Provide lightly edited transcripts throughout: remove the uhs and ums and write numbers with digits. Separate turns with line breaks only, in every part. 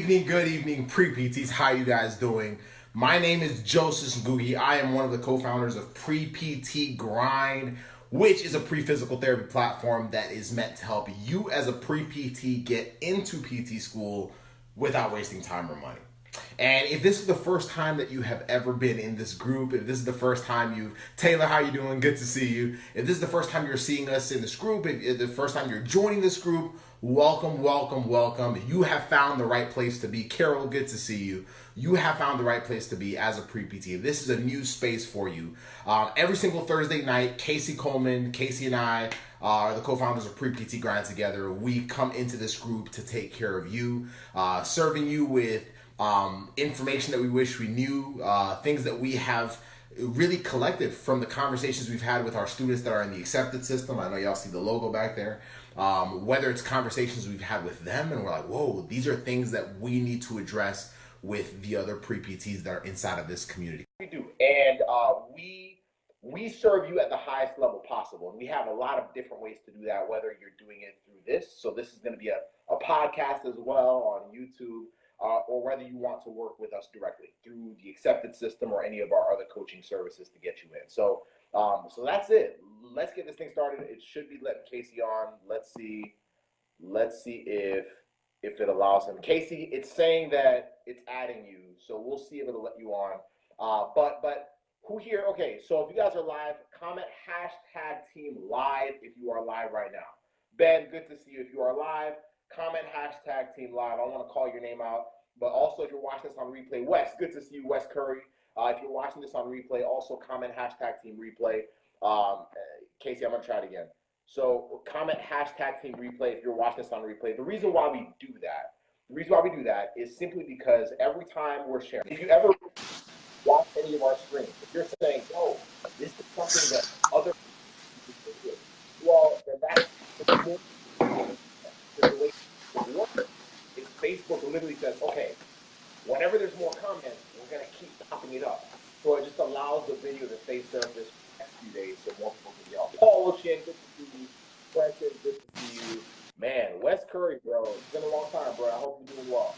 Good evening, pre-PTs. How you guys doing? My name is Joseph Ngugi. I am one of the co-founders of Pre-PT Grind, which is a pre-physical therapy platform that is meant to help you as a pre-PT get into PT school without wasting time or money. And if this is the first time that you have ever been in this group, if this is the first time Taylor, how you doing? Good to see you. If this is the first time you're seeing us in this group, if the first time you're joining this group, welcome. You have found the right place to be. Carol, good to see you. You have found the right place to be as a pre-PT. This is a new space for you. Every single Thursday night, Casey and I are the co-founders of Pre-PT Grind together. We come into this group to take care of you, serving you with information that we wish we knew, things that we have really collected from the conversations we've had with our students that are in the accepted system. I know y'all see the logo back there. Whether it's conversations we've had with them and we're like, whoa, these are things that we need to address with the other pre-PTs that are inside of this community. We do, and we serve you at the highest level possible, and we have a lot of different ways to do that, whether you're doing it through this, so this is going to be a podcast as well on YouTube, or whether you want to work with us directly through the accepted system or any of our other coaching services to get you in. So that's it. Let's get this thing started. It should be letting Casey on. Let's see if it allows him. Casey, it's saying that it's adding you, so we'll see if it'll let you on. But who here? Okay, so if you guys are live, comment #team live if you are live right now. Ben, good to see you. If you are live, comment #team live. I want to call your name out. But also, if you're watching this on replay, Wes, good to see you, Wes Curry. If you're watching this on replay, also comment #teamreplay. Casey, I'm going to try it again. So comment #teamreplay if you're watching this on replay. The reason why we do that is simply because every time we're sharing, if you ever watch any of our streams, if you're saying, oh, this is something that other people do, well, then that's the way it works. Is Facebook literally says, okay, whenever there's more comments, we're going to keep popping it up. So it just allows the video to stay surfaced for the next few days so more people can yell. Paul Ocean, good to see you. Quentin, good to see you. Man, Wes Curry, bro, it's been a long time, bro. I hope you're doing well.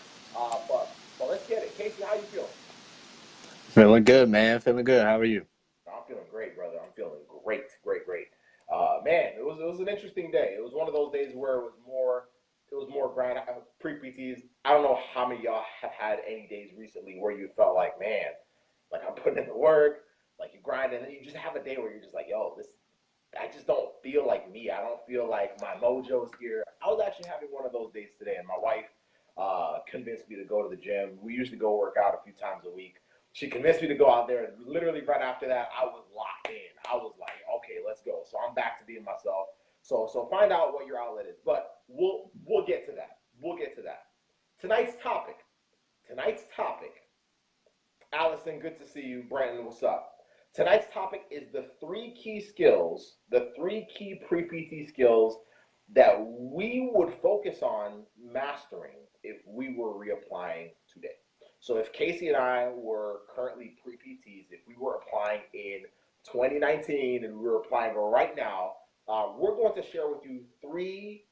But let's get it. Casey, how you feeling?
Feeling good, man. Feeling good. How are you?
I'm feeling great, brother. I'm feeling great. Man, it was an interesting day. It was one of those days where it was more grind. Pre-PTs, I don't know how many of y'all have had any days recently where you felt like, man, like I'm putting in the work, like you grind, and then you just have a day where you're just like, yo, I just don't feel like me. I don't feel like my mojo's here. I was actually having one of those days today, and my wife convinced me to go to the gym. We usually go work out a few times a week. She convinced me to go out there, and literally right after that, I was locked in. I was like, okay, let's go. So I'm back to being myself. So find out what your outlet is. But we'll get to that. Tonight's topic. Allison, good to see you. Brandon, what's up? Tonight's topic is the three key pre-PT skills that we would focus on mastering if we were reapplying today. So if Casey and I were currently pre-PTs, if we were applying in 2019 and we were applying right now, we're going to share with you three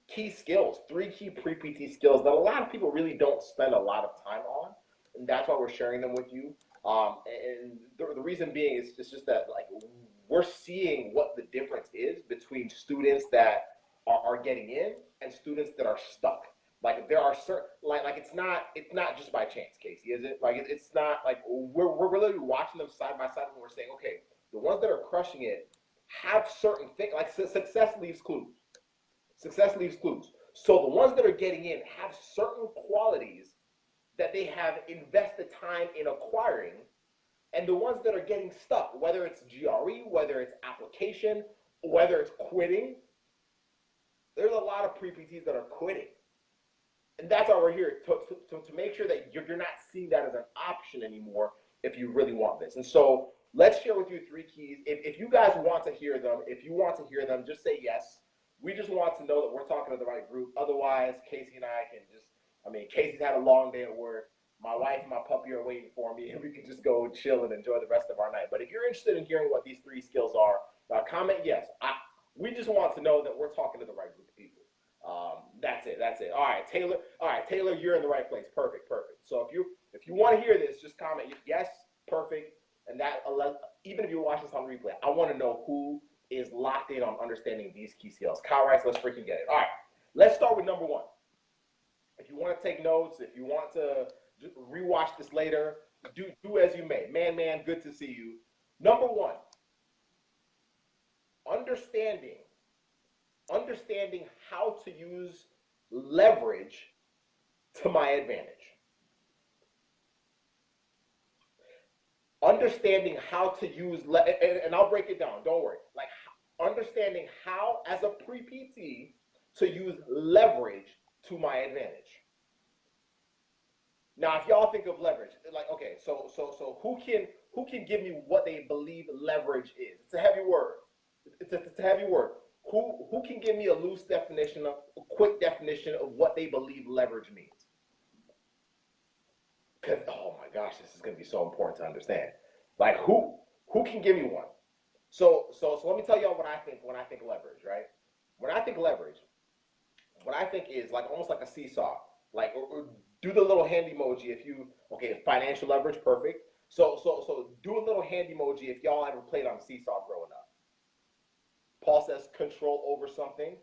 key skills, three key pre-PT skills that a lot of people really don't spend a lot of time on, and that's why we're sharing them with you. And the reason being is it's just that like we're seeing what the difference is between students that are getting in and students that are stuck. Like there are certain like it's not just by chance, Casey, is it? Like it's not like we're really watching them side by side and we're saying, okay, the ones that are crushing it have certain things, like success leaves clues. So the ones that are getting in have certain qualities that they have invested time in acquiring, and the ones that are getting stuck, whether it's GRE, whether it's application, whether it's quitting, there's a lot of pre-PTs that are quitting. And that's why we're here, to make sure that you're not seeing that as an option anymore if you really want this. And so let's share with you three keys. If you guys want to hear them, just say yes. We just want to know that we're talking to the right group. Otherwise, Casey and I can Casey's had a long day at work. My wife and my puppy are waiting for me, and we can just go chill and enjoy the rest of our night. But if you're interested in hearing what these three skills are, comment yes. We just want to know that we're talking to the right group of people. That's it. That's it. All right, Taylor. All right, Taylor, you're in the right place. Perfect. Perfect. So if you want to hear this, just comment yes, perfect, and that even if you watch this on replay, I want to know who is locked in on understanding these key skills. Kyle Rice, let's freaking get it. All right, let's start with number one. If you want to take notes, if you want to rewatch this later, do as you may. Man, good to see you. Number one, understanding how to use leverage to my advantage. Understanding how to use, and I'll break it down, don't worry. Like understanding how, as a pre-PT, to use leverage to my advantage. Now, if y'all think of leverage, like, okay, so who can give me what they believe leverage is? It's a heavy word. It's a heavy word. Who can give me a loose definition, a quick definition of what they believe leverage means? Because, oh my gosh, this is going to be so important to understand. Like, who can give me one? So let me tell y'all what I think when I think leverage, right? When I think leverage, what I think is like almost like a seesaw. Like, or do the little hand emoji if you, okay, financial leverage, perfect. So do a little hand emoji if y'all ever played on a seesaw growing up. Paul says control over something.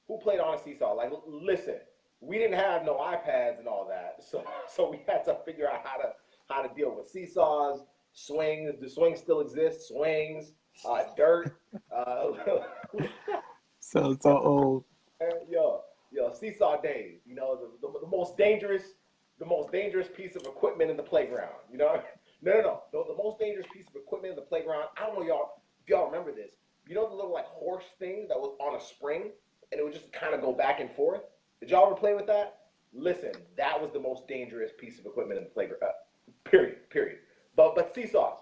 Who played on a seesaw? Like, listen, we didn't have no iPads and all that, so we had to figure out how to deal with seesaws, swings. Do swings still exist? Swings, dirt.
So old.
Yo, seesaw days. You know, the most dangerous piece of equipment in the playground. You know, no. The most dangerous piece of equipment in the playground. I don't know if y'all remember this. You know the little like horse thing that was on a spring and it would just kind of go back and forth? Did y'all ever play with that? Listen, that was the most dangerous piece of equipment in the playground. Period. But seesaws.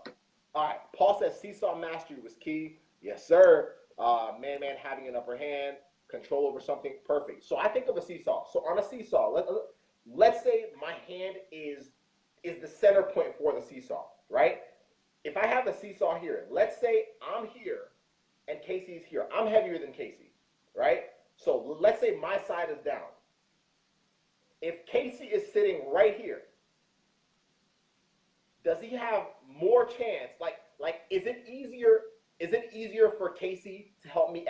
All right. Paul says seesaw mastery was key. Yes, sir. Man having an upper hand, control over something. Perfect. So I think of a seesaw. So on a seesaw, let's say my hand is the center point for the seesaw, right? If I have a seesaw here, let's say I'm here and Casey's here. I'm heavier than Casey, right? So let's say my side is down. If Casey is sitting right here, does he have more chance? Like is it easier for Casey to help me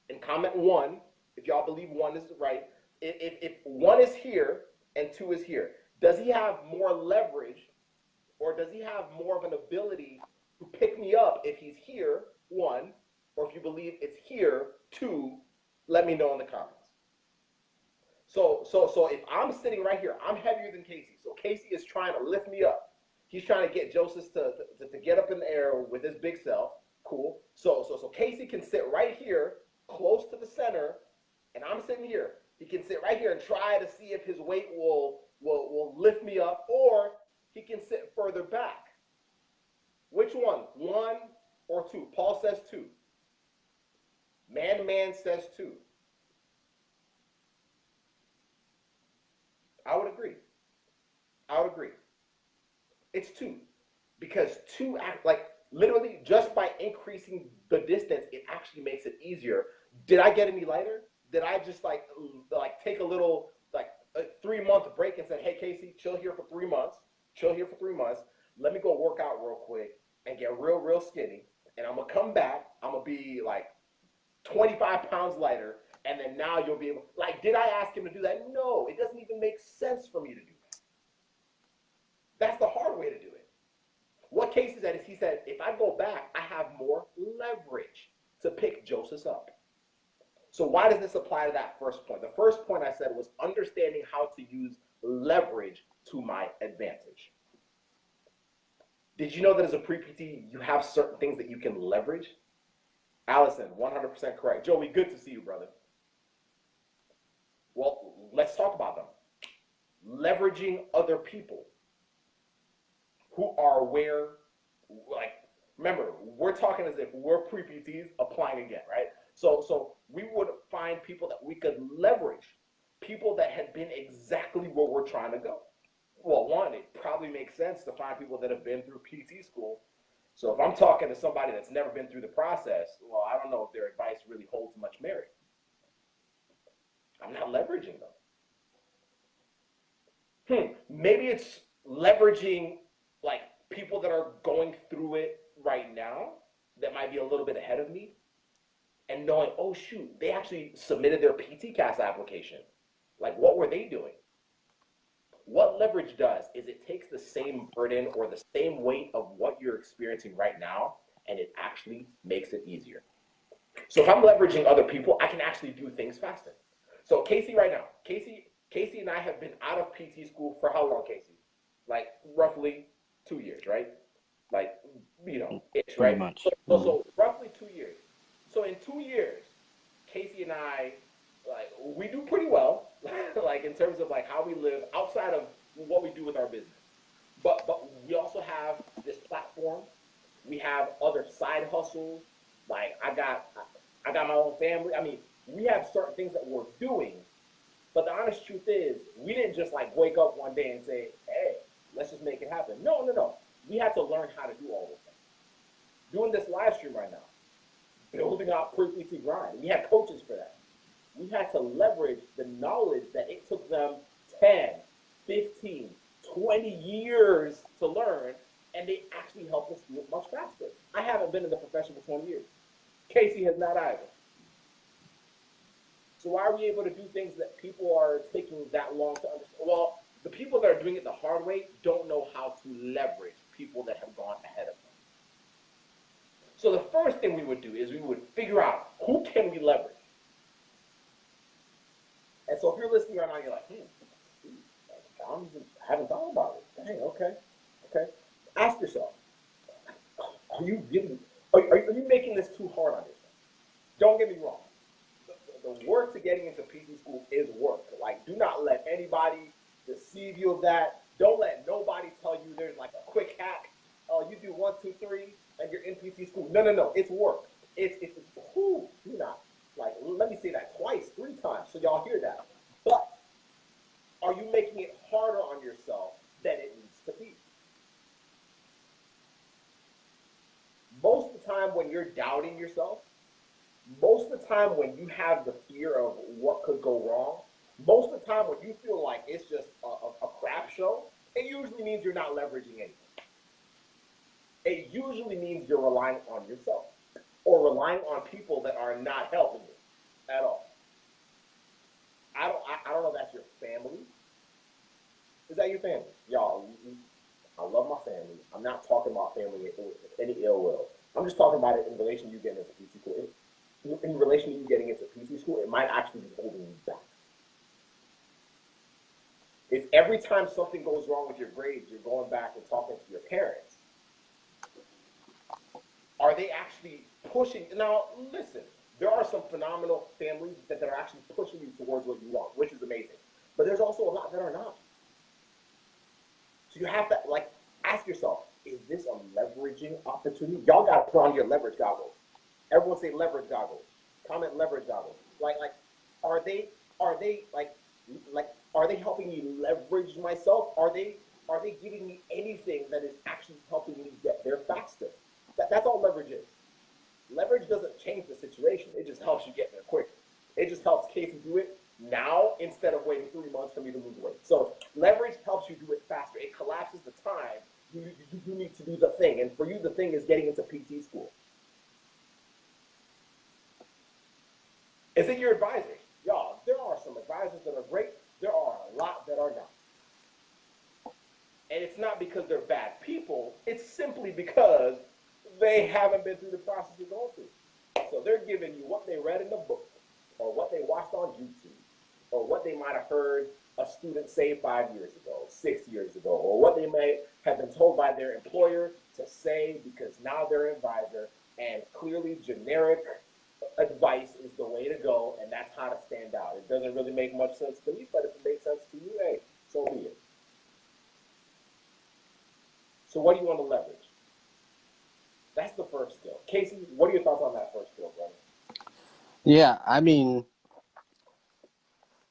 in comment 1, if y'all believe 1 is right, if 1 is here and 2 is here, does he have more leverage or does he have more of an ability to pick me up if he's here, 1, or if you believe it's here, 2, let me know in the comments. So if I'm sitting right here, I'm heavier than Casey. So Casey is trying to lift me up. He's trying to get Joseph to get up in the air with his big self. Cool. So Casey can sit right here, close to the center, and I'm sitting here. He can sit right here and try to see if his weight will lift me up, or he can sit further back. Which one? 1 or 2? Paul says 2. Man says 2. I would agree. It's 2. Because 2 act like literally just by increasing the distance, it actually makes it easier. Did I get any lighter? Did I just like take a little like a 3-month break and said, hey Casey, chill here for 3 months. Let me go work out real quick and get real skinny. And I'm gonna come back. I'm gonna be like 25 pounds lighter, and then now you'll be able, like, did I ask him to do that? No, it doesn't even make sense for me to do that. That's the hard way to do it. What Casey said is he said, if I go back, I have more leverage to pick Joseph up. So why does this apply to that first point? The first point I said was understanding how to use leverage to my advantage. Did you know that as a pre-PT, you have certain things that you can leverage? Allison, 100% correct. Joey, good to see you, brother. Well, let's talk about them. Leveraging other people who are where, like, remember, we're talking as if we're pre-PTs applying again, right? So we would find people that we could leverage, people that had been exactly where we're trying to go. Well, one, it probably makes sense to find people that have been through PT school. So if I'm talking to somebody that's never been through the process, well, I don't know if their advice really holds much merit.
I'm not leveraging them. Maybe it's leveraging like people that are going through it right now that might be a little bit ahead of me and knowing, oh shoot, they actually submitted their PTCAS application. Like, what were they doing? What leverage does is it takes the same burden or the same weight of what you're experiencing right now, and it actually makes it easier. So if I'm leveraging other people, I can actually do things faster. So Casey right now, Casey and I have been out of PT school for how long, Casey? Like roughly 2 years, right? Like, ish,
Pretty
right?
much.
So roughly 2 years. So in 2 years, Casey and I, like, we do pretty well, like in terms of like how we live outside of what we do with our business. But we also have this platform. We have other side hustles. Like I got my own family. I mean, we have certain things that we're doing. But the honest truth is, we didn't just like wake up one day and say, "Hey, let's just make it happen." No, no, no. We had to learn how to do all those things. Doing this live stream right now, building out pre-PT grind. We had coaches for that. We had to leverage the knowledge that it took them 10, 15, 20 years to learn, and they actually helped us do it much faster. I haven't been in the profession for 20 years. Casey has not either. So why are we able to do things that people are taking that long to understand? Well, the people that are doing it the hard way don't know how to leverage people that have gone ahead of them. So the first thing we would do is we would figure out who can we leverage. And so if you're listening right now, you're like, I haven't thought about it. Dang, okay. Ask yourself, are you making this too hard on yourself? Don't get me wrong. The work to getting into PT school is work. Like, do not let anybody deceive you of that. Don't let nobody tell you there's like a quick hack. Oh, you do 1, 2, 3, and you're in PT school. No. It's work. Do not. Like, let me say that twice, 3 times, so y'all hear that. But are you making it harder on yourself than it needs to be? Most of the time when you're doubting yourself, most of the time when you have the fear of what could go wrong, most of the time when you feel like it's just a crap show, it usually means you're not leveraging anything. It usually means you're relying on yourself or relying on people that are not helping you at all. I don't know if that's your family. Is that your family? Y'all, I love my family. I'm not talking about family with any ill will. I'm just talking about it in relation to you getting into PT school. In relation to you getting into PT school, it might actually be holding you back. If every time something goes wrong with your grades, you're going back and talking to your parents, are they actually pushing? Now, listen, there are some phenomenal families that are actually pushing you towards what you want, which is amazing. But there's also a lot that are not. So you have to, like, ask yourself, is this a leveraging opportunity? Y'all got to put on your leverage goggles. Everyone say leverage goggles. Comment leverage goggles. Like, are they helping me leverage myself? Are they giving me anything that is actually helping me get there faster? That's all leverage is. Leverage doesn't change the situation. It just helps you get there quicker. It just helps Casey do it now instead of waiting 3 months for me to lose weight. So leverage helps you do it faster. It collapses the time you need to do the thing. And for you, the thing is getting into PT school. Is it your advisors? Y'all, there are some advisors that are great. There are a lot that are not. And it's not because they're bad people. It's simply because they haven't been through the process you're going through. So they're giving you what they read in the book, or what they watched on YouTube, or what they might have heard a student say 5 years ago, 6 years ago, or what they may have been told by their employer to say because now they're an advisor, and clearly generic advice is the way to go, and that's how to stand out. It doesn't really make much sense to me, but if it makes sense to you, hey, so be it. So what do you want to leverage? That's the first skill. Casey, what are your thoughts on that first skill, brother?
Yeah, I mean,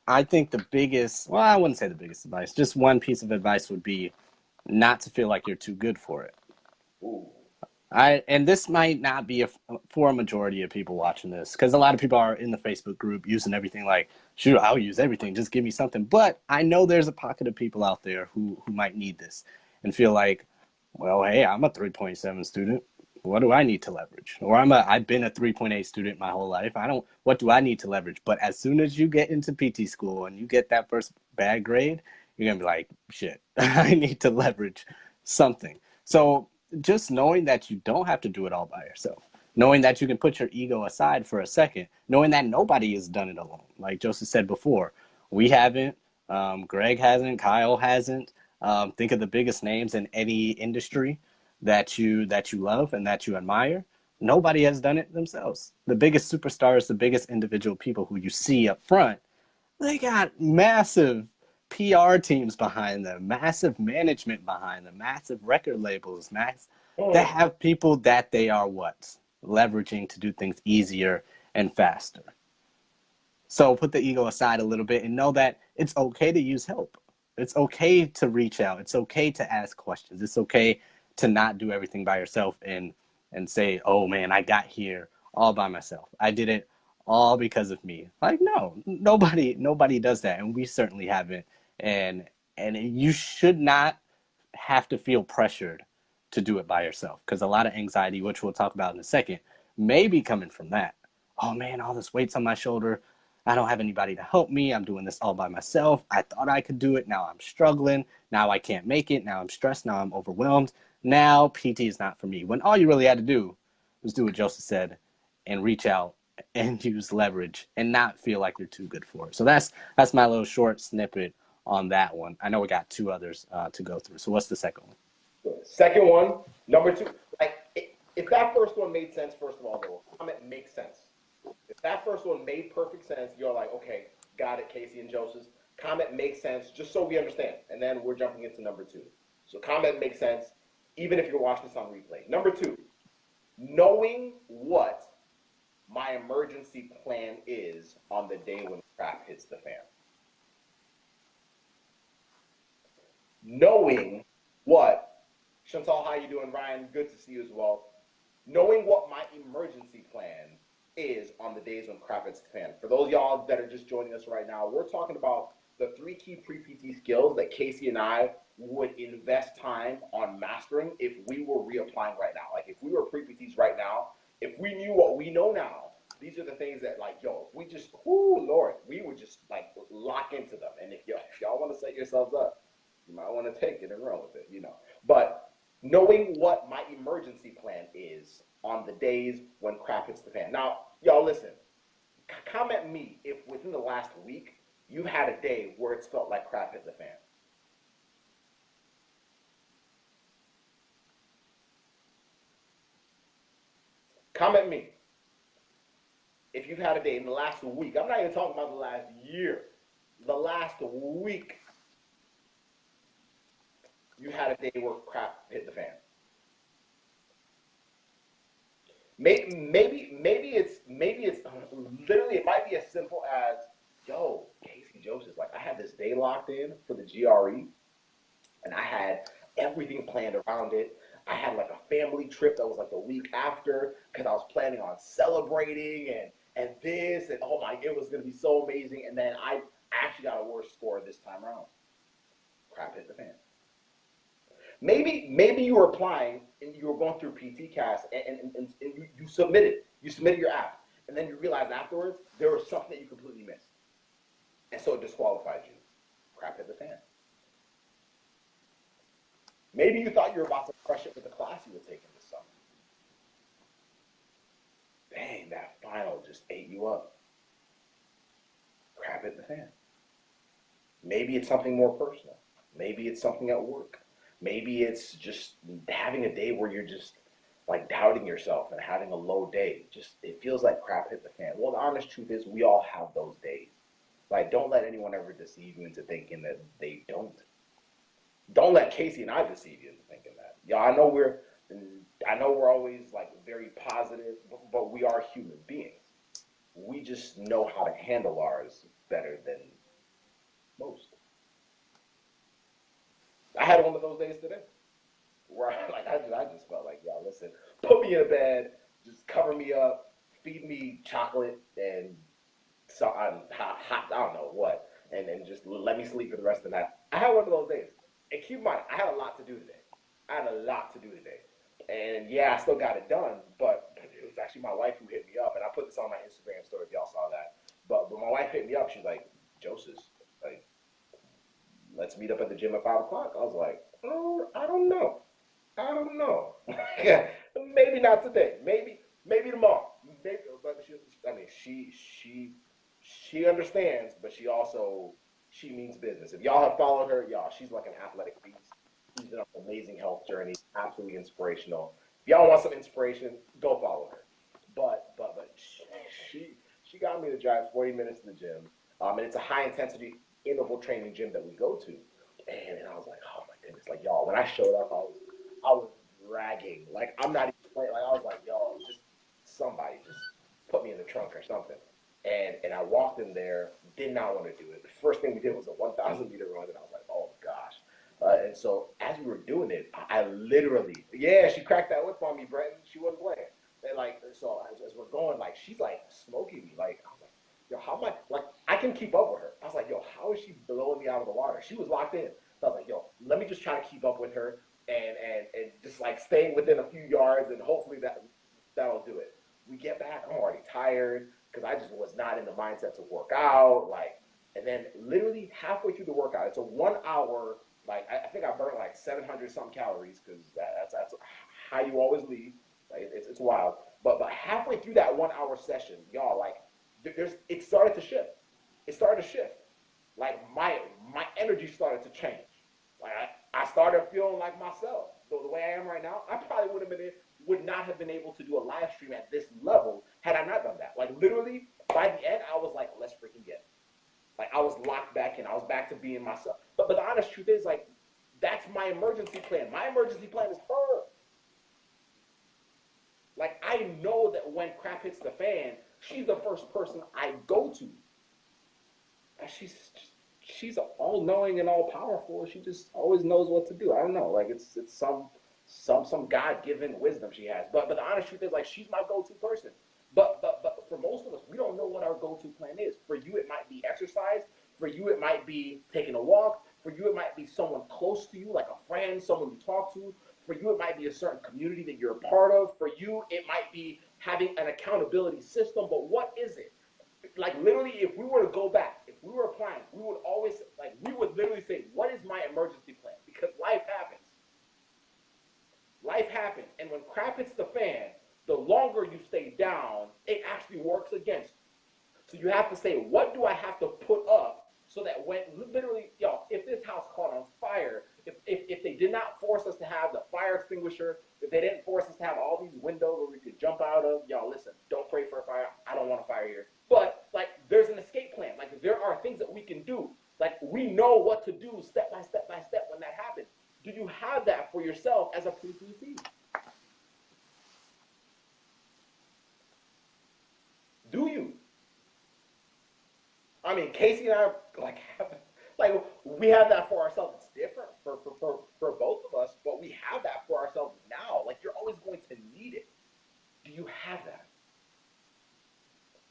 I think the biggest, well, I wouldn't say the biggest advice, just one piece of advice would be not to feel like you're too good for it.
Ooh.
And this might not be for a majority of people watching this, because a lot of people are in the Facebook group using everything like, shoot, I'll use everything, just give me something. But I know there's a pocket of people out there who might need this and feel like, well, hey, I'm a 3.7 student. What do I need to leverage? Or I've been a 3.8 student my whole life. What do I need to leverage? But as soon as you get into PT school and you get that first bad grade, you're going to be like, shit, I need to leverage something. So just knowing that you don't have to do it all by yourself, knowing that you can put your ego aside for a second, knowing that nobody has done it alone. Like Joseph said before, we haven't, Greg hasn't, Kyle hasn't. Think of the biggest names in any industry that you love and that you admire. Nobody has done it themselves. The biggest superstars, the biggest individual people who you see up front, they got massive PR teams behind them, massive management behind them, massive record labels, they have people that they are what? Leveraging to do things easier and faster. So put the ego aside a little bit and know that it's okay to use help. It's okay to reach out. It's okay to ask questions. It's okay to not do everything by yourself and say, oh man, I got here all by myself. I did it all because of me. Like, no, nobody does that. And we certainly haven't. And you should not have to feel pressured to do it by yourself, because a lot of anxiety, which we'll talk about in a second, may be coming from that. Oh man, all this weight's on my shoulder. I don't have anybody to help me. I'm doing this all by myself. I thought I could do it. Now I'm struggling. Now I can't make it. Now I'm stressed. Now I'm overwhelmed. Now PT is not for me. When all you really had to do was do what Joseph said and reach out and use leverage and not feel like you're too good for it. So that's my little short snippet on that one. I know we got two others to go through. So what's the second one?
Second one, number two. Like, if that first one made sense, first of all, though, comment makes sense. If that first one made perfect sense, you're like, okay, got it, Casey and Joseph. Comment makes sense, just so we understand. And then we're jumping into number two. So comment makes sense, even if you're watching this on replay. Number two, knowing what my emergency plan is on the day when crap hits the fan. Knowing what, Chantal, how you doing? Ryan, good to see you as well. Knowing what my emergency plan is on the days when crap hits the fan. For those of y'all that are just joining us right now, we're talking about the 3 key pre-PT skills that Casey and I would invest time on mastering if we were reapplying right now. Like, if we were pre-PTs right now, if we knew what we know now, these are the things that, like, yo, if we just, Lord, we would just, like, lock into them. And if y'all want to set yourselves up, you might want to take it and run with it, you know. But knowing what my emergency plan is on the days when crap hits the fan. Now, y'all listen, comment me if within the last week you've had a day where it's felt like crap hit the fan. Comment me if you've had a day in the last week. I'm not even talking about the last year. The last week you had a day where crap hit the fan. Maybe it's literally, it might be as simple as, yo, Casey Joseph, like, I had this day locked in for the GRE and I had everything planned around it. I had like a family trip that was like the week after because I was planning on celebrating and this, and oh my, it was gonna be so amazing. And then I actually got a worse score this time around. Crap hit the fan. Maybe you were applying and you were going through PTCast and you submitted your app, and then you realized afterwards there was something that you completely missed, and so it disqualified you. Crap hit the fan. Maybe you thought you were about to crush it with the class you were taking this summer. Dang, that final just ate you up. Crap hit the fan. Maybe it's something more personal. Maybe it's something at work. Maybe it's just having a day where you're just like doubting yourself and having a low day. Just, it feels like crap hit the fan. Well, the honest truth is we all have those days. Like, don't let anyone ever deceive you into thinking that they don't. Don't let Casey and I deceive you into thinking that. Yeah, I know we're always like very positive, but we are human beings. We just know how to handle ours better than most. I had one of those days today where I just felt like, yeah, listen, put me in a bed, just cover me up, feed me chocolate and hot, I don't know what, and then just let me sleep for the rest of the night. I had one of those days. And keep in mind, I had a lot to do today. And yeah, I still got it done, but it was actually my wife who hit me up, and I put this on my Instagram story if y'all saw that. But my wife hit me up. She's like, Joseph, like, let's meet up at the gym at 5 o'clock. I was like, oh, I don't know. Maybe not today. Maybe tomorrow. Maybe, but she understands, but she means business. If y'all have followed her, y'all, she's like an athletic beast. She's been on an amazing health journey, absolutely inspirational. If y'all want some inspiration, go follow her. But she got me to drive 40 minutes to the gym, and it's a high intensity interval training gym that we go to, and I was like, oh my goodness, like y'all, when I showed up, I was dragging, like I'm not even playing, like I was like, y'all, just somebody just put me in the trunk or something, and I walked in there, did not want to do it. The first thing we did was a 1,000 meter run, and I was like, oh gosh. And so as we were doing it, I literally, yeah, she cracked that whip on me, Brenton. She wasn't playing. And like, so as we're going, like, she's like smoking me. Like, I was like, yo, how am I, like, I can keep up with her. I was like, yo, how is she blowing me out of the water? She was locked in. So I was like, yo, let me just try to keep up with her and just like staying within a few yards, and hopefully that'll do it. We get back, I'm already tired because I just was not in the mindset to work out. Like, and then literally halfway through the workout, it's a 1 hour. Like, I think I burned like 700 some calories because that's how you always leave. Like, it's wild. But halfway through that 1 hour session, y'all, like, it started to shift. Like my energy started to change. Like I started feeling like myself. So the way I am right now, I probably would not have been able to do a live stream at this level had I not done that. Like literally by the end, I was like, let's freaking get it. Like I was locked back in. I was back to being myself. But the honest truth is, like, that's my emergency plan. My emergency plan is her. Like I know that when crap hits the fan, she's the first person I go to. She's all-knowing and all-powerful. She just always knows what to do. I don't know. Like it's some God-given wisdom she has. But the honest truth is, like, she's my go-to person. But for most of us, we don't know what our go-to plan is. For you, it might be exercise. For you, it might be taking a walk. For you, it might be someone close to you, like a friend, someone you talk to. For you, it might be a certain community that you're a part of. For you, it might be having an accountability system. But what is it? Like literally, if we were to go back, if we were applying, we would literally say, what is my emergency plan? Because life happens. Life happens. And when crap hits the fan, the longer you stay down, it actually works against you. So you have to say, what do I have to put up so that when literally, if this house caught on fire, if they did not force us to have the fire extinguisher, if they didn't force us to have all these windows where we could jump out of, y'all listen, don't pray for a fire. I don't want a fire here. But like, there's an escape plan. Like there are things that we can do. Like we know what to do step by step by step when that happens. Do you have that for yourself as a pre-PT? Do you? I mean, Casey and I we have that for ourselves. It's different for both of us, but we have that for ourselves now. Like you're always going to need it. Do you have that?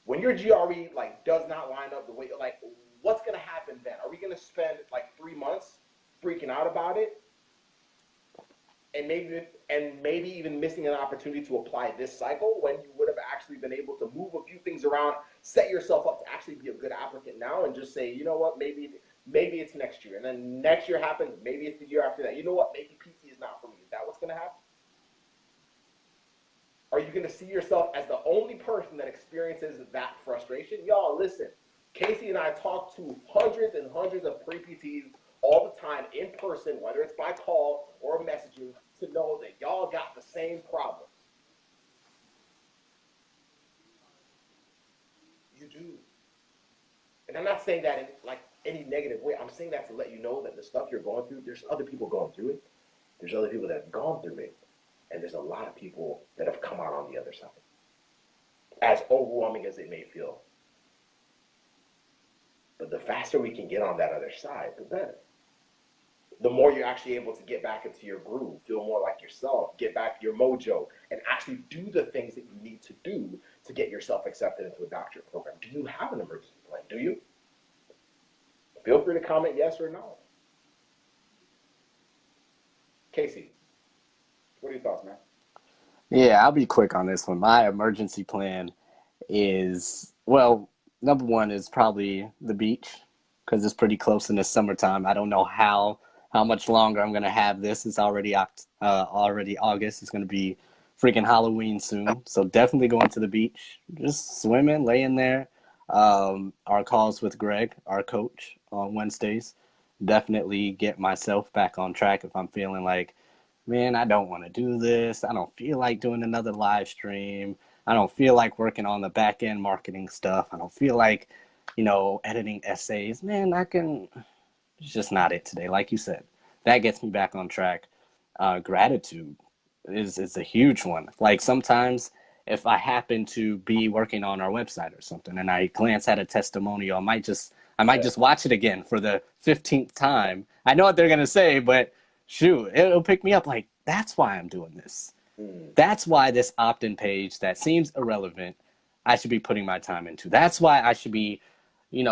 When your GRE like does not line up the way, like what's gonna happen then? Are we gonna spend like 3 months freaking out about it? And maybe even missing an opportunity to apply this cycle when you would have actually been able to move a few things around, set yourself up to actually be a good applicant now, and just say, you know what, maybe it's next year, and then next year happens, maybe it's the year after that. You know what, maybe PT is not for me. Is that what's going to happen? Are you going to see yourself as the only person that experiences that frustration? Y'all, listen, Casey and I talk to hundreds and hundreds of pre-PTs all the time in person, whether it's by call or messaging, to know that y'all got the same problems. You do. And I'm not saying that in like any negative way. I'm saying that to let you know that the stuff you're going through, there's other people going through it. There's other people that have gone through it. And there's a lot of people that have come out on the other side. As overwhelming as it may feel. But the faster we can get on that other side, the better. the more you're actually able to get back into your groove, feel more like yourself, get back your mojo, and actually do the things that you need to do to get yourself accepted into a doctorate program. Do you have an emergency plan? Do you? Feel free to comment yes or no. Casey, what are your thoughts, man?
Yeah, I'll be quick on this one. My emergency plan is, well, number one is probably the beach because it's pretty close in the summertime. I don't know how much longer I'm gonna have this. It's already August. It's gonna be freaking Halloween soon. So definitely going to the beach, just swimming, laying there. Our calls with Greg, our coach, on Wednesdays. Definitely get myself back on track if I'm feeling like, man, I don't want to do this. I don't feel like doing another live stream. I don't feel like working on the back end marketing stuff. I don't feel like, editing essays. Man, it's just not it today. Like you said, that gets me back on track. Gratitude is a huge one. Like sometimes if I happen to be working on our website or something and I glance at a testimonial, I might just watch it again for the 15th time. I know what they're going to say, but shoot, it'll pick me up like, that's why I'm doing this. That's why this opt-in page that seems irrelevant, I should be putting my time into. That's why I should be,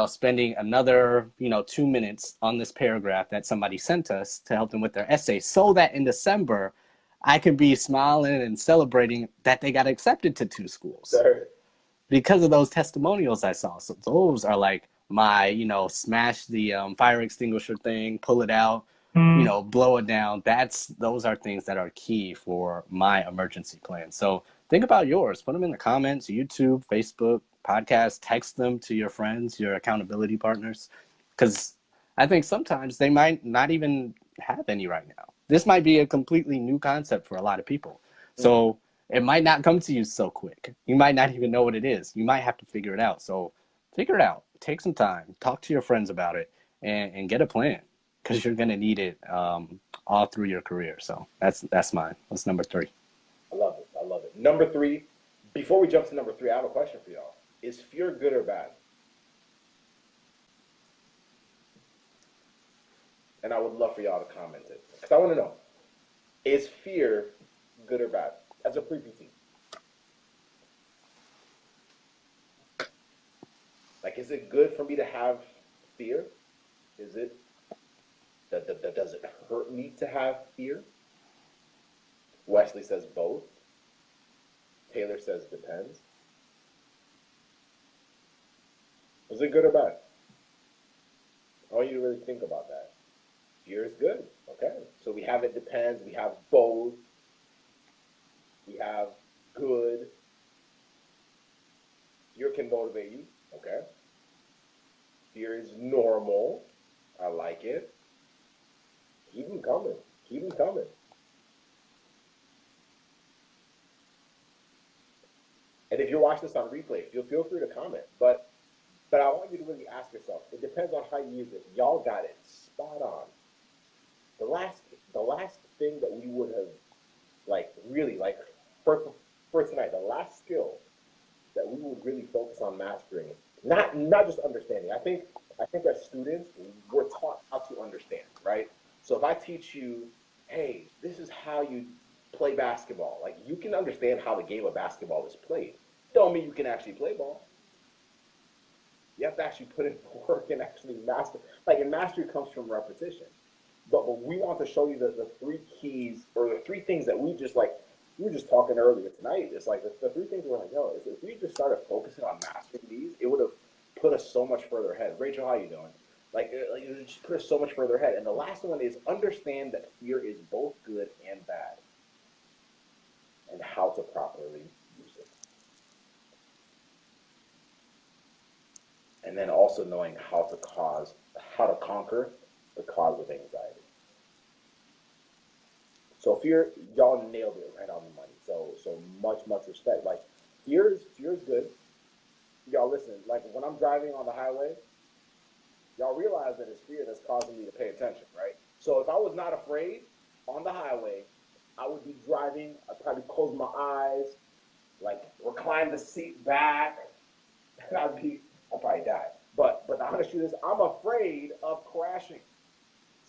spending another, 2 minutes on this paragraph that somebody sent us to help them with their essay so that in December, I could be smiling and celebrating that they got accepted to 2 schools.
Sir.
Because of those testimonials I saw. So those are like my, smash the fire extinguisher thing, pull it out, blow it down. Those are things that are key for my emergency plan. So think about yours. Put them in the comments, YouTube, Facebook, podcast, text them to your friends, your accountability partners. Because I think sometimes they might not even have any right now. This might be a completely new concept for a lot of people. So it might not come to you so quick. You might not even know what it is. You might have to figure it out. So figure it out. Take some time. Talk to your friends about it and get a plan because you're going to need it all through your career. So that's mine. That's number 3.
I love it. I love it. Number 3, before we jump to number 3, I have a question for y'all. Is fear good or bad? And I would love for y'all to comment it because I want to know, is fear good or bad as a pre-PT? Like, is it good for me to have fear? Is it, does it hurt me to have fear? Wesley says both. Taylor says depends. Is it good or bad? I want you to really think about that. Fear is good. Okay. So we have it depends. We have both. We have good. Fear can motivate you. Okay. Fear is normal. I like it. Keep them coming. Keep them coming. And if you're watching this on replay, feel free to comment. But I want you to really ask yourself, it depends on how you use it. Y'all got it spot on. The last thing that we would have for tonight, the last skill that we would really focus on mastering, not just understanding. I think as students, we're taught how to understand, right? So if I teach you, hey, this is how you play basketball, like you can understand how the game of basketball is played. Don't mean you can actually play ball. You have to actually put in the work and actually master. And mastery comes from repetition. But we want to show you the 3 keys or the 3 things that we were just talking earlier tonight. It's like the 3 things we're like, yo, if we just started focusing on mastering these, it would have put us so much further ahead. Rachel, how you doing? It would just put us so much further ahead. And the last one is understand that fear is both good and bad and how to properly use it. And then also knowing how to conquer the cause of anxiety. So fear, y'all nailed it right on the money. So much respect. Like fear is good. Y'all listen, like when I'm driving on the highway, y'all realize that it's fear that's causing me to pay attention, right? So if I was not afraid on the highway, I would be driving, I'd probably close my eyes, like recline the seat back, and I'd probably die. But the honest truth is I'm afraid of crashing.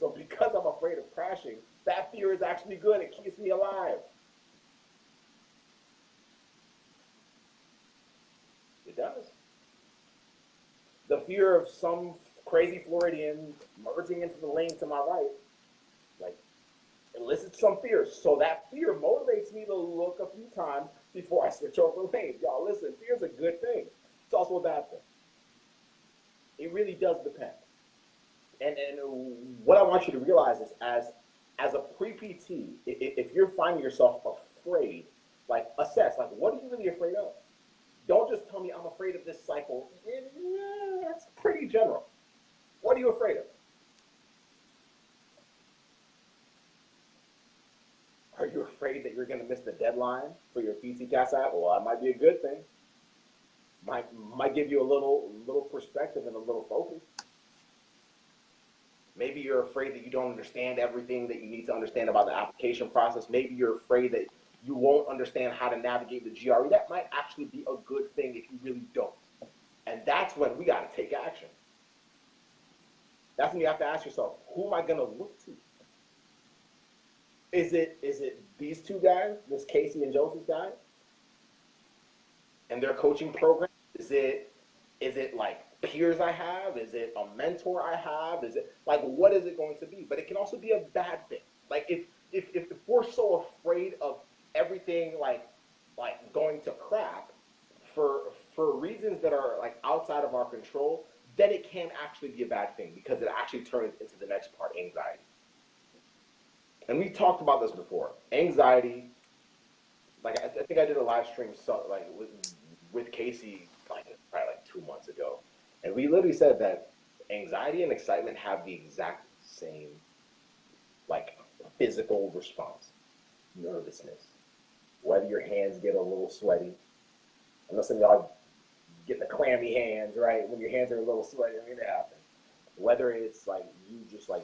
So because I'm afraid of crashing, that fear is actually good. It keeps me alive. It does. The fear of some crazy Floridian merging into the lane to my right, like, elicits some fear. So that fear motivates me to look a few times before I switch over lanes. Y'all, listen, fear is a good thing. It's also a bad thing. It really does depend. And what I want you to realize is, as a pre-PT, if you're finding yourself afraid, like, assess, like, what are you really afraid of? Don't just tell me I'm afraid of this cycle. That's pretty general. What are you afraid of? Are you afraid that you're going to miss the deadline for your PT CAS app? Well, that might be a good thing. Might give you a little perspective and a little focus. Maybe you're afraid that you don't understand everything that you need to understand about the application process. Maybe you're afraid that you won't understand how to navigate the GRE. That might actually be a good thing if you really don't. And that's when we got to take action. That's when you have to ask yourself, who am I going to look to? Is it these two guys, this Casey and Joseph guy, and their coaching program? Is it like peers I have? Is it a mentor I have? Is it like, what is it going to be? But it can also be a bad thing. Like if we're so afraid of everything like going to crap for reasons that are like outside of our control, then it can actually be a bad thing, because it actually turns into the next part, anxiety. And we talked about this before. Anxiety, like I think I did a live stream with Casey probably like 2 months ago. And we literally said that anxiety and excitement have the exact same like physical response. Nervousness. Whether your hands get a little sweaty. I know some of y'all get the clammy hands, right? When your hands are a little sweaty, I mean, it happens. Whether it's like you just like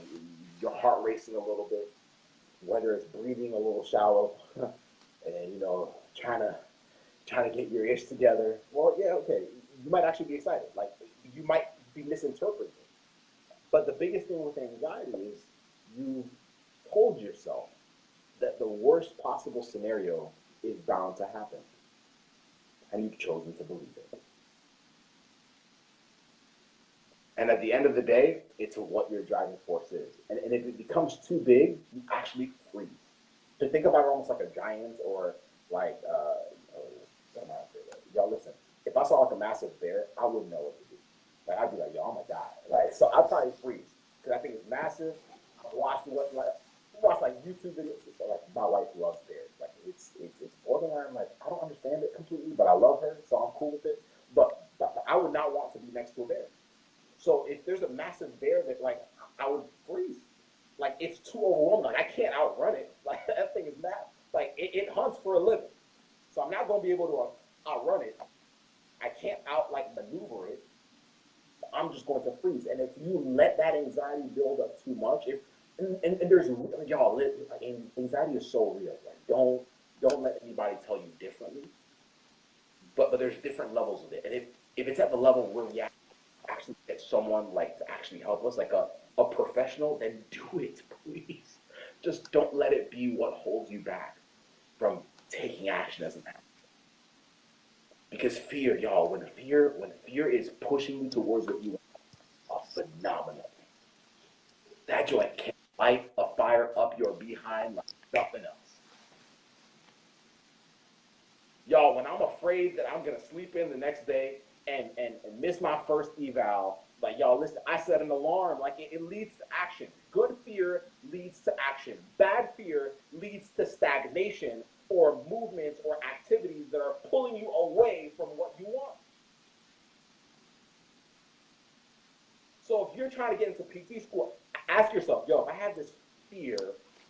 your heart racing a little bit, whether it's breathing a little shallow, and trying to get your ish together. Well, yeah, okay, you might actually be excited. Like, you might be misinterpreting. But the biggest thing with anxiety is you've told yourself that the worst possible scenario is bound to happen, and you've chosen to believe it. And at the end of the day, it's what your driving force is. And if it becomes too big, you actually freeze. So think about it almost like a giant, or like, y'all listen, if I saw like a massive bear, I wouldn't know what to do. Like, I'd be like, yo, I'm gonna die. Like, so I'd probably freeze, because I think it's massive. I watch YouTube videos. So, like, my wife loves bears. Like, it's borderline, like, I don't understand it completely, but I love her, so I'm cool with it. But I would not want to be next to a bear. So if there's a massive bear that, like, I would freeze. Like, it's too overwhelming. Like, I can't outrun it. Like, that thing is mad. Like, it hunts for a living. So I'm not going to be able to outrun it. I can't maneuver it. I'm just going to freeze. And if you let that anxiety build up too much, and there's, y'all, anxiety is so real. Like, don't let anybody tell you differently. But there's different levels of it. And if it's at the level where we actually get someone like to actually help us, like a professional, then do it, please. Just don't let it be what holds you back from taking action as a man. Because fear, y'all, when fear is pushing you towards what you want, a phenomenal thing. That joint can light a fire up your behind like nothing else. Y'all, when I'm afraid that I'm gonna sleep in the next day and miss my first eval, like, y'all, listen, I set an alarm. Like, it leads to action. Good fear leads to action. Bad fear leads to stagnation, or movements or activities that are pulling you away from what you want. So if you're trying to get into PT school, ask yourself, yo, if I have this fear,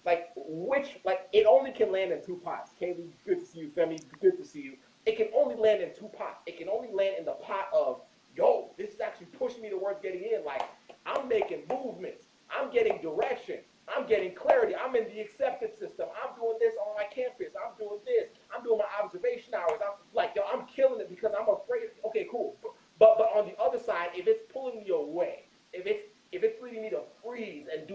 it only can land in two pots. Kaylee, good to see you. Femi, good to see you. It can only land in two pots. It can only land in the pot of, yo, this is actually pushing me towards getting in. Like, I'm making movements. I'm getting direction. I'm getting clarity. I'm in the acceptance system. I'm doing this on my campus. I'm doing this. I'm doing my observation hours. I'm like, yo, I'm killing it because I'm afraid. Okay, cool. But on the other side, if it's pulling me away, if it's leading me to freeze and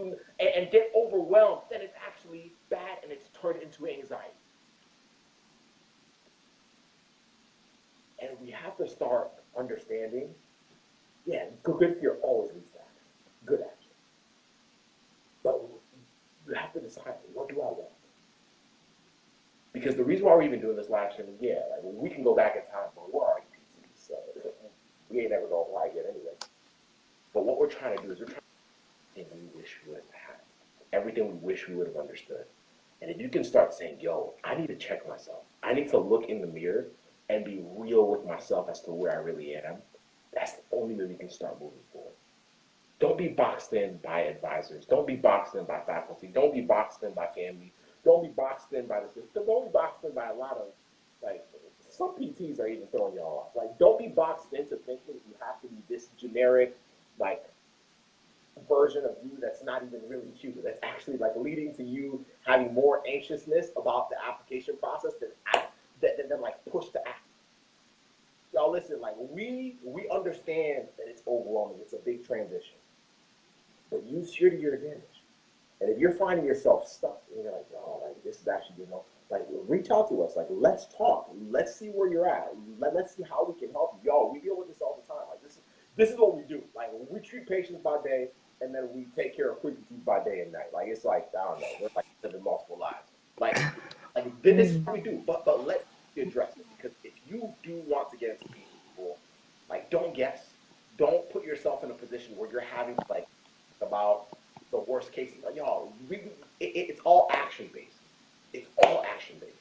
we have to start understanding, yeah, good fear always leads to action, good action. But you have to decide, what do I want? Because the reason why we're even doing this live stream, yeah, like we can go back in time, but we're already PTs, so we ain't never gonna fly yet anyway. But what we're trying to do is we're trying to do everything we wish we would have had, everything we wish we would have understood. And if you can start saying, yo, I need to check myself. I need to look in the mirror and be real with myself as to where I really am. That's the only way we can start moving forward. Don't be boxed in by advisors. Don't be boxed in by faculty. Don't be boxed in by family. Don't be boxed in by the system. Don't be boxed in by a lot of, like, some PTs are even throwing y'all off. Like, don't be boxed into thinking you have to be this generic, like, version of you that's not even really you. That's actually, like, leading to you having more anxiousness about the application process than like, push to act. Y'all listen, like, we understand that it's overwhelming. It's a big transition. But use fear to your advantage. And if you're finding yourself stuck and you're like, oh, like, this is actually, you know, like, reach out to us. Like, let's talk. Let's see where you're at. Let's see how we can help you. Y'all, we deal with this all the time. Like, this is what we do. Like, we treat patients by day, and then we take care of pre-PTs by day and night. Like, it's like, I don't know, we're like living multiple lives. Like this is what we do. But let's address it, because if you do want to get into people, like, don't guess. Don't put yourself in a position where you're having to, like, about the worst cases. Like, y'all, it's all action based. It's all action based.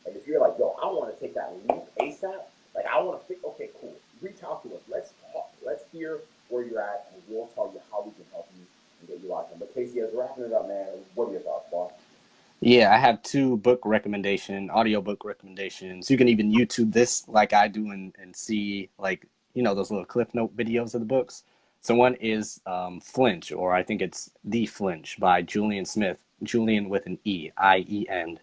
And if you're like, yo, I want to take that leap ASAP, like, I want to think, okay, cool, reach out to us. Let's talk. Let's hear where you're at, and we'll tell you how we can help you and get you locked in. But Casey, as we're wrapping it up, man, what are your thoughts, boss?
Yeah, I have 2 audiobook recommendations. You can even YouTube this like I do and see, like, you know, those little cliff note videos of the books. So one is Flinch, or I think it's The Flinch by Julian Smith, Julian with an E, I-E-N.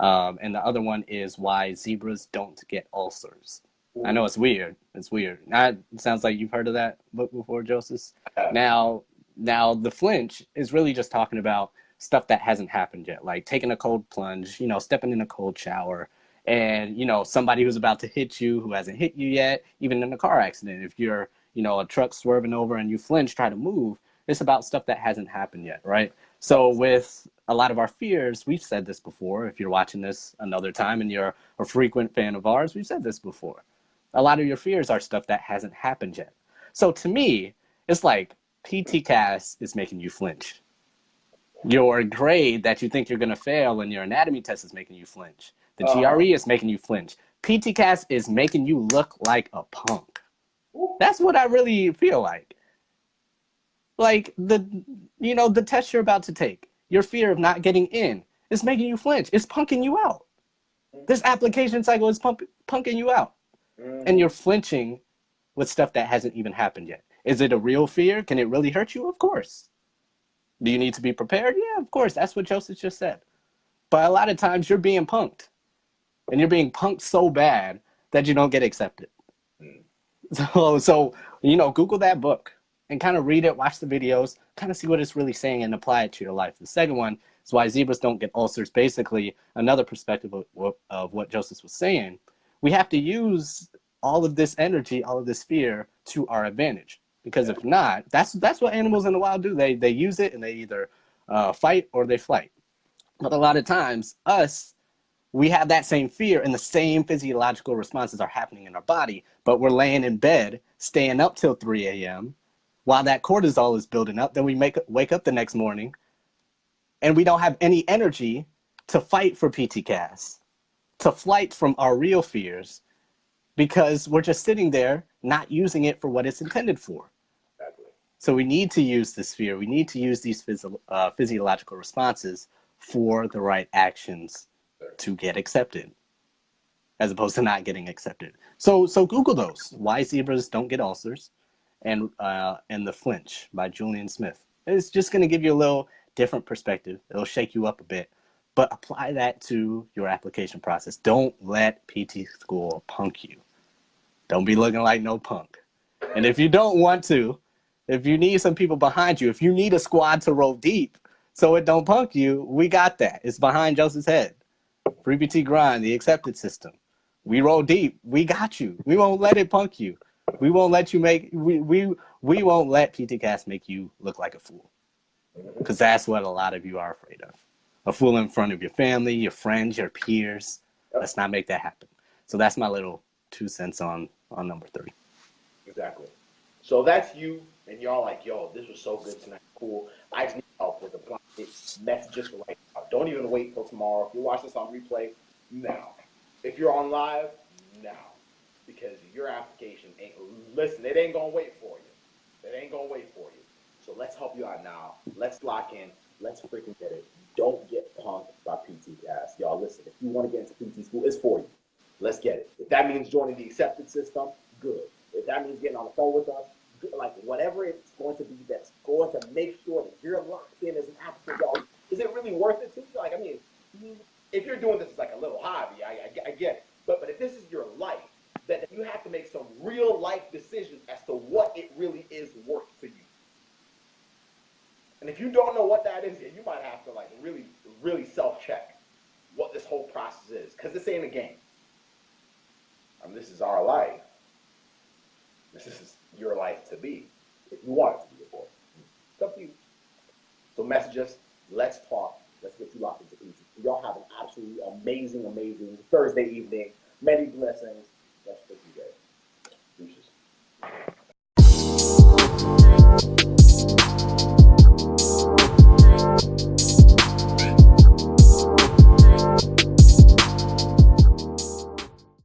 And the other one is Why Zebras Don't Get Ulcers. I know it's weird. It's weird. It sounds like you've heard of that book before, Joseph. Now, The Flinch is really just talking about stuff that hasn't happened yet, like taking a cold plunge, you know, stepping in a cold shower, and, you know, somebody who's about to hit you who hasn't hit you yet, even in a car accident. If you're, you know, a truck swerving over and you flinch, try to move, it's about stuff that hasn't happened yet, right? So with a lot of our fears, we've said this before. If you're watching this another time and you're a frequent fan of ours, we've said this before. A lot of your fears are stuff that hasn't happened yet. So to me, it's like PT-CAS is making you flinch. Your grade that you think you're going to fail in your anatomy test is making you flinch. The GRE is making you flinch. PT-CAS is making you look like a punk. That's what I really feel like. Like, the test you're about to take, your fear of not getting in is making you flinch. It's punking you out. This application cycle is punking you out. And you're flinching with stuff that hasn't even happened yet. Is it a real fear? Can it really hurt you? Of course. Do you need to be prepared? Yeah, of course. That's what Joseph just said. But a lot of times you're being punked. And you're being punked so bad that you don't get accepted. So you know, Google that book and kind of read it, watch the videos, kind of see what it's really saying and apply it to your life. The second one is Why Zebras Don't Get Ulcers. Basically, another perspective of what Joseph was saying. We have to use all of this energy, all of this fear to our advantage. Because if not, that's what animals in the wild do. They use it and they either fight or they flight. But a lot of times, we have that same fear and the same physiological responses are happening in our body, but we're laying in bed, staying up till 3 a.m. while that cortisol is building up. Then we wake up the next morning and we don't have any energy to fight for PT-CAS, to flight from our real fears, because we're just sitting there not using it for what it's intended for.
Exactly.
So we need to use this fear. We need to use these physiological responses for the right actions to get accepted, as opposed to not getting accepted. So Google those. Why Zebras Don't Get Ulcers, and The Flinch by Julian Smith. It's just going to give you a little different perspective. It'll shake you up a bit, but apply that to your application process. Don't let PT school punk you. Don't be looking like no punk. And if you don't want to, if you need some people behind you, if you need a squad to roll deep so it don't punk you, we got that. It's behind Joseph's head. Free PT Grind, the accepted system. We roll deep. We got you. We won't let it punk you. We won't let you make we won't let PTCast make you look like a fool. Because that's what a lot of you are afraid of. A fool in front of your family, your friends, your peers. Let's not make that happen. So that's my little 2 cents on number 3.
Exactly. So that's you, and y'all like, yo, this was so good tonight. Cool. I just need help with applying it. Messages for right now. Don't even wait till tomorrow. If you watch this on replay, now. If you're on live, now. Because your application ain't, listen, it ain't going to wait for you. It ain't going to wait for you. So let's help you out now. Let's lock in. Let's freaking get it. Don't get punked by PTCast. Y'all, listen, if you want to get into PT school, it's for you. Let's get it. If that means joining the acceptance system, good. If that means getting on the phone with us, good. Like whatever it's going to be that's going to make sure that you're locked in as an applicant, y'all, is it really worth it to you? Like, I mean, if you're doing this as like a little hobby, I get it. But if this is your life, then you have to make some real life decisions as to what it really is worth to you. And if you don't know what that is yet, you might have to like really, really self-check what this whole process is. Because this ain't a game. I mean, this is our life. This is your life to be. If you want it to be before. It's up to you. So message us. Let's talk. Let's get you locked into PT. Y'all have an absolutely amazing, amazing Thursday evening. Many blessings.